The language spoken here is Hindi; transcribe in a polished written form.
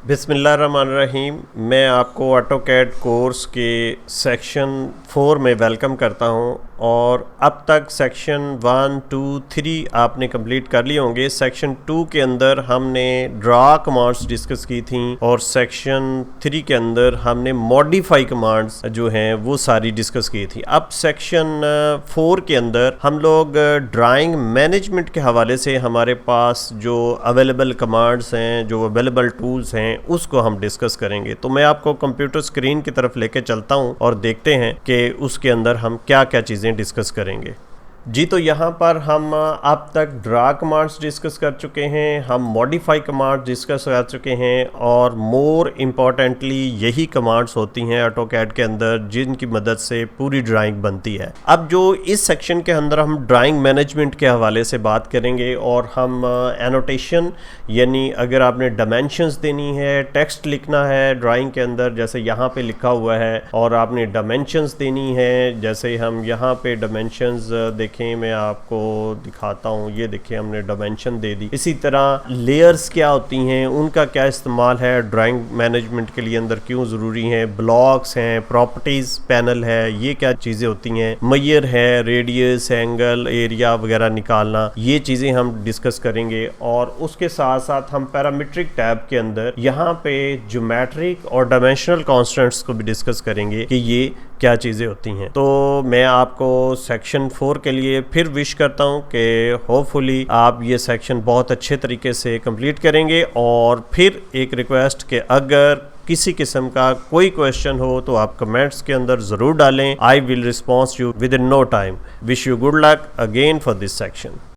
बिस्मिल्लाहिर्रहमानिर्रहीम। मैं आपको ऑटोकैड कोर्स के सेक्शन 4 में वेलकम करता हूं और अब तक सेक्शन 1, 2, 3 आपने कंप्लीट कर लिए होंगे। सेक्शन 2 के अंदर हमने ड्रा कमांड्स डिस्कस की थी और सेक्शन 3 के अंदर हमने मॉडिफाई कमांड्स जो हैं वो सारी डिस्कस की थी। अब सेक्शन 4 के अंदर हम लोग ड्राइंग मैनेजमेंट के हवाले से हमारे पास जो अवेलेबल कमांड्स हैं, जो अवेलेबल टूल्स हैं, उसको हम डिस्कस करेंगे। तो मैं आपको कंप्यूटर स्क्रीन की तरफ लेके चलता हूं और देखते हैं कि उसके अंदर हम क्या क्या चीज़ें डिस्कस करेंगे। जी, तो यहाँ पर हम अब तक ड्रा कमांड्स डिस्कस कर चुके हैं, हम मॉडिफाई कमांड्स डिस्कस कर चुके हैं और मोर इम्पॉर्टेंटली यही कमांड्स होती हैं ऑटोकैड के अंदर जिनकी मदद से पूरी ड्राइंग बनती है। अब जो इस सेक्शन के अंदर हम ड्राइंग मैनेजमेंट के हवाले से बात करेंगे और हम एनोटेशन यानी अगर आपने डायमेंशंस देनी है, टेक्स्ट लिखना है ड्राइंग के अंदर जैसे यहाँ पे लिखा हुआ है, और आपने डायमेंशंस देनी है, जैसे हम यहाँ पे डायमेंशंस देखें, मैं आपको दिखाता हूँ। ये देखिए हमने डायमेंशन दे दी। इसी तरह लेयर्स क्या होती हैं, उनका क्या इस्तेमाल है ड्राइंग मैनेजमेंट के लिए अंदर क्यों ज़रूरी हैं, ब्लॉक्स हैं, प्रॉपर्टीज़ पैनल है, ये क्या चीज़ें होती हैं, मेजर है, रेडियस, एंगल, एरिया वगैरह निकालना, ये चीज़ें हम डिस्कस करेंगे। और उसके साथ साथ हम पैरामीट्रिक टैब के अंदर यहाँ पे ज्योमेट्रिक और डायमेंशनल कॉन्स्टेंट्स को भी डिस्कस करेंगे कि ये क्या चीज़ें होती हैं। तो मैं आपको सेक्शन 4 के लिए फिर विश करता हूं कि होपफुली आप ये सेक्शन बहुत अच्छे तरीके से कंप्लीट करेंगे। और फिर एक रिक्वेस्ट कि अगर किसी किस्म का कोई क्वेश्चन हो तो आप कमेंट्स के अंदर ज़रूर डालें। I will response you within no time टाइम। Wish you good luck again for this section.